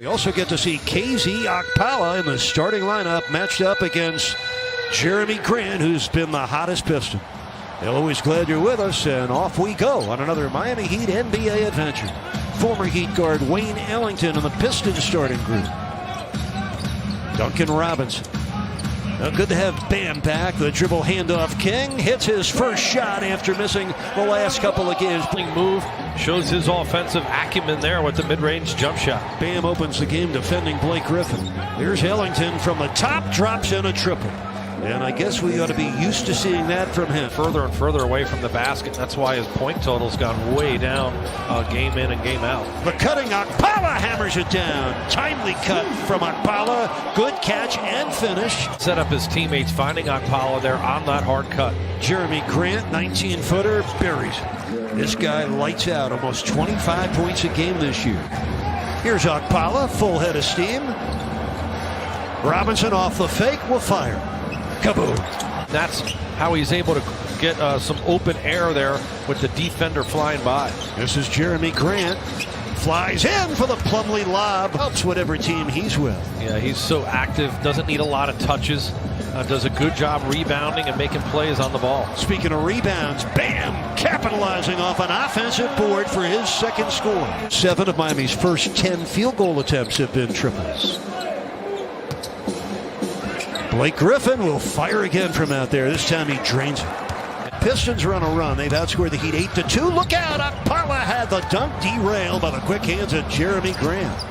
We also get to see KZ Okpala in the starting lineup, matched up against Jeremy Grant, who's been the hottest Piston. They're always glad you're with us, and off we go on another Miami Heat NBA adventure. Former Heat guard Wayne Ellington in the Pistons starting group. Duncan Robinson. Good to have Bam back. The dribble handoff king hits his first shot after missing the last couple of games. Move shows his offensive acumen there with the mid-range jump shot. Bam opens the game defending Blake Griffin. Here's Ellington from the top, drops in a triple. And I guess we ought to be used to seeing that from him. Further and further away from the basket. That's why his point total's gone way down game in and game out. The cutting Okpala hammers it down. Timely cut from Okpala. Good catch and finish. Set up his teammates, finding Okpala there on that hard cut. Jeremy Grant, 19-footer, buries it. This guy lights out, almost 25 points a game this year. Here's Okpala, full head of steam. Robinson off the fake, will fire. Kaboom. That's how he's able to get some open air there with the defender flying by. This is Jeremy Grant. Flies in for the Plumlee lob. Helps whatever team he's with. Yeah, he's so active. Doesn't need a lot of touches. Does a good job rebounding and making plays on the ball. Speaking of rebounds, Bam capitalizing off an offensive board for his second score. 7 of Miami's first 10 field goal attempts have been triples. Blake Griffin will fire again from out there. This time he drains it. Pistons are on a run. They've outscored the Heat 8-2. Look out! Okpala had the dunk derailed by the quick hands of Jeremy Grant.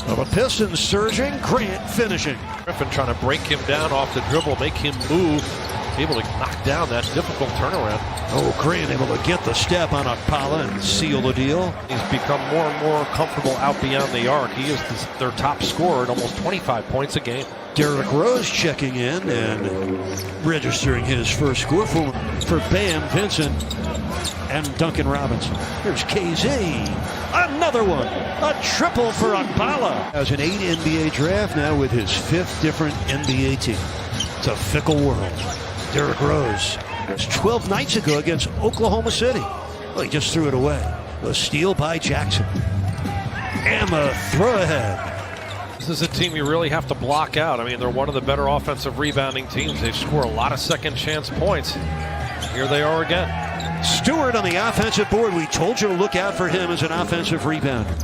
Well, the Pistons surging, Grant finishing. Griffin trying to break him down off the dribble, make him move. Able to knock down that difficult turnaround. Oh, Grant able to get the step on Okpala and seal the deal. He's become more and more comfortable out beyond the arc. He is their top scorer at almost 25 points a game. Derrick Rose checking in and registering his first score for Bam, Vincent, and Duncan Robinson. Here's KZ. Another one. A triple for Okpala. Has an 8 NBA draft now with his 5th different NBA team. It's a fickle world. Derrick Rose. It was 12 nights ago against Oklahoma City. Well, he just threw it away. The steal by Jackson. And the throw ahead. This is a team you really have to block out. I mean, they're one of the better offensive rebounding teams. They score a lot of second chance points. Here they are again. Stewart on the offensive board. We told you to look out for him as an offensive rebounder.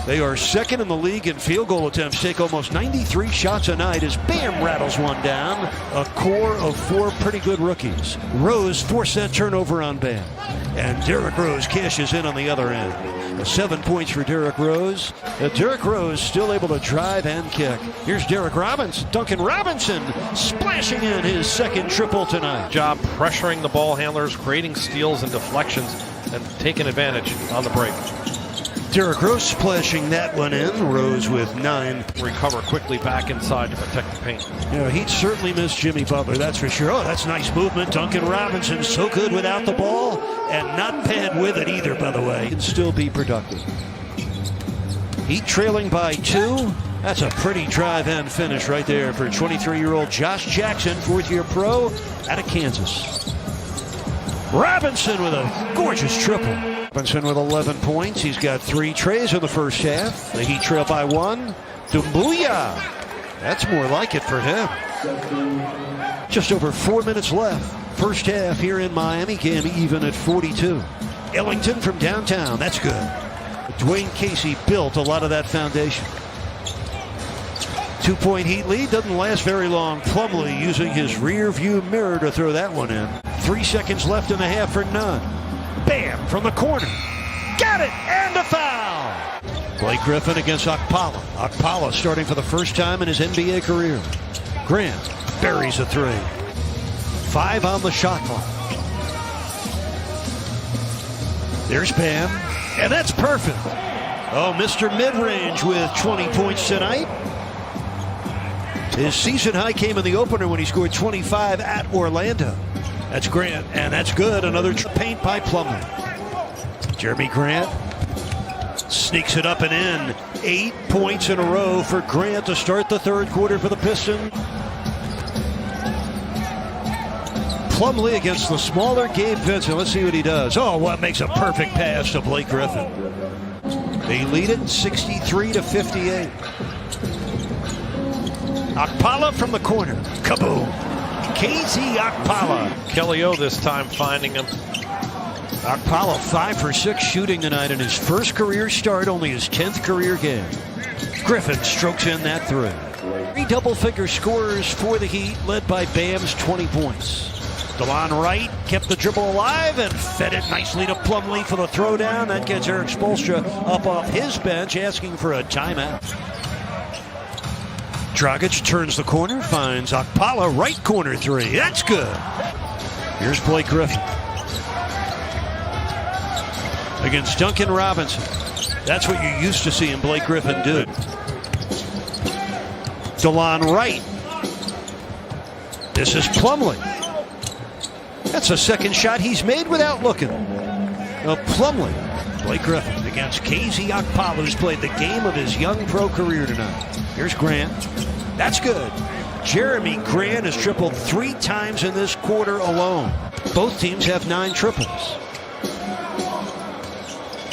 They are second in the league in field goal attempts, take almost 93 shots a night as Bam rattles one down. A core of 4 pretty good rookies. Rose forced that turnover on Bam. And Derrick Rose cashes in on the other end. 7 points for Derrick Rose. Derrick Rose still able to drive and kick. Here's Derrick Robinson. Duncan Robinson splashing in his second triple tonight. Job pressuring the ball handlers, creating steals and deflections, and taking advantage on the break. Derrick Rose splashing that one in. Rose with 9. Recover quickly back inside to protect the paint. You know, he'd certainly miss Jimmy Butler, that's for sure. Oh, that's nice movement. Duncan Robinson so good without the ball and not bad with it either, by the way. Can still be productive. Heat trailing by 2. That's a pretty drive and finish right there for 23-year-old Josh Jackson, 4th-year pro out of Kansas. Robinson with a gorgeous triple. Robinson with 11 points. He's got 3 trays in the first half. The Heat trail by 1. Doumbouya. That's more like it for him. Just over 4 minutes left. First half here in Miami. Game even at 42. Ellington from downtown. That's good. Dwayne Casey built a lot of that foundation. 2-point Heat lead doesn't last very long. Plumlee using his rear view mirror to throw that one in. 3 seconds left in the half for none. Bam from the corner. Got it! And a foul! Blake Griffin against Okpala. Okpala starting for the first time in his NBA career. Grant buries a 3. 5 on the shot clock. There's Bam. And that's perfect. Oh, Mr. Mid-Range with 20 points tonight. His season high came in the opener when he scored 25 at Orlando. That's Grant, and that's good. Another paint by Plumlee. Jeremy Grant sneaks it up and in. 8 points in a row for Grant to start the third quarter for the Pistons. Plumlee against the smaller Gabe Vincent. Let's see what he does. Oh, what makes a perfect pass to Blake Griffin. They lead it 63-58. Okpala from the corner. Kaboom. KZ Okpala. Kelly O this time finding him. Okpala 5 for 6 shooting tonight in his first career start, only his 10th career game. Griffin strokes in that 3. 3 double-figure scorers for the Heat, led by Bam's 20 points. DeLon Wright kept the dribble alive and fed it nicely to Plumlee for the throwdown. That gets Eric Spoelstra up off his bench, asking for a timeout. Dragic turns the corner, finds Okpala, right corner 3. That's good. Here's Blake Griffin against Duncan Robinson. That's what you used to see Blake Griffin do. DeLon Wright. This is Plumlee. That's a second shot he's made without looking. Plumlee. Blake Griffin against KZ Okpala, who's played the game of his young pro career tonight. Here's Grant. That's good. Jeremy Grant has tripled 3 times in this quarter alone. Both teams have 9 triples.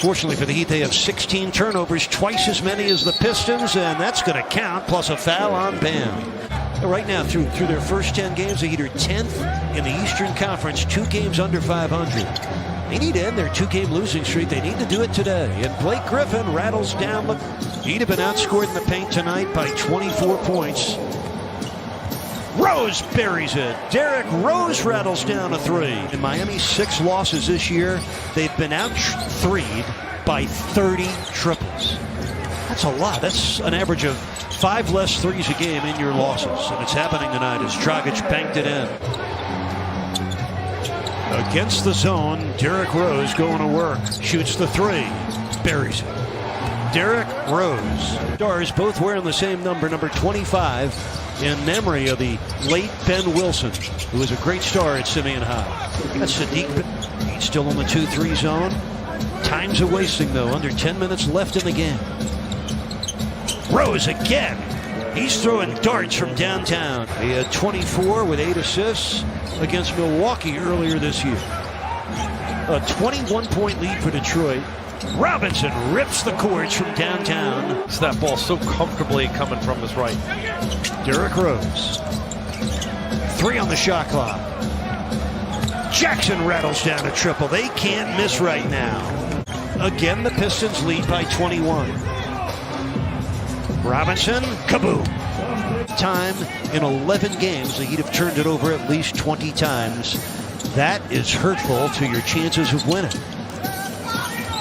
Fortunately for the Heat, they have 16 turnovers, twice as many as the Pistons, and that's going to count, plus a foul on Bam. Right now, through their first 10 games, the Heat are 10th in the Eastern Conference, 2 games under 500. They need to end their 2-game losing streak. They need to do it today. And Blake Griffin rattles down. The Heat have been outscored in the paint tonight by 24 points. Rose buries it. Derrick Rose rattles down a 3. In Miami's 6 losses this year, they've been out 3'd by 30 triples. That's a lot. That's an average of 5 less threes a game in your losses. And it's happening tonight as Dragic banked it in. Against the zone, Derrick Rose going to work. Shoots the 3. Buries it. Derrick Rose. Stars both wearing the same number 25, in memory of the late Ben Wilson, who was a great star at Simeon High. That's Sadiq. He's still in the 2-3 zone. Time's a wasting, though. Under 10 minutes left in the game. Rose again. He's throwing darts from downtown. He had 24 with 8 assists against Milwaukee earlier this year. A 21-point lead for Detroit. Robinson rips the courts from downtown. It's that ball so comfortably coming from his right. Derrick Rose. 3 on the shot clock. Jackson rattles down a triple. They can't miss right now. Again, the Pistons lead by 21. Robinson, kaboom. Time in 11 games, the Heat have turned it over at least 20 times. That is hurtful to your chances of winning.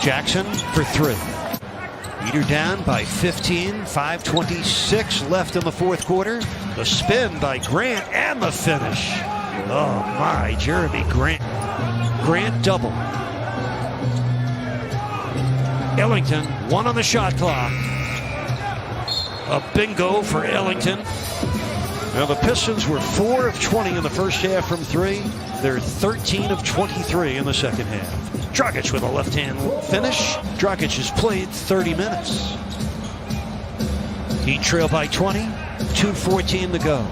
Jackson for 3. Heat are down by 15, 5:26 left in the fourth quarter. The spin by Grant and the finish. Oh my, Jeremy Grant. Grant double. Ellington, 1 on the shot clock. A bingo for Ellington. Now the Pistons were 4 of 20 in the first half from 3. They're 13 of 23 in the second half. Dragic with a left-hand finish. Dragic has played 30 minutes. Heat trail by 20. 2:14 to go.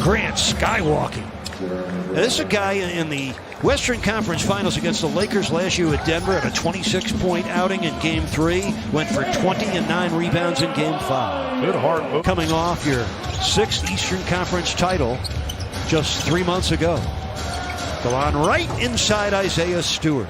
Grant skywalking. Now, this is a guy in the Western Conference Finals against the Lakers last year with Denver at a 26-point outing in Game 3. Went for 20 and 9 rebounds in Game 5. Good hard move. Coming off your 6th Eastern Conference title just 3 months ago. DeLon Wright inside Isaiah Stewart.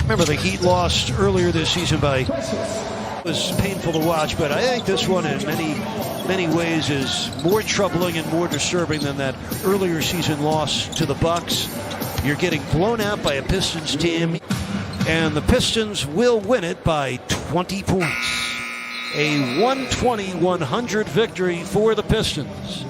Remember, the Heat lost earlier this season by... It was painful to watch, but I think this one in many ways is more troubling and more disturbing than that earlier season loss to the Bucks. You're getting blown out by a Pistons team, and the Pistons will win it by 20 points. A 120-100 victory for the Pistons.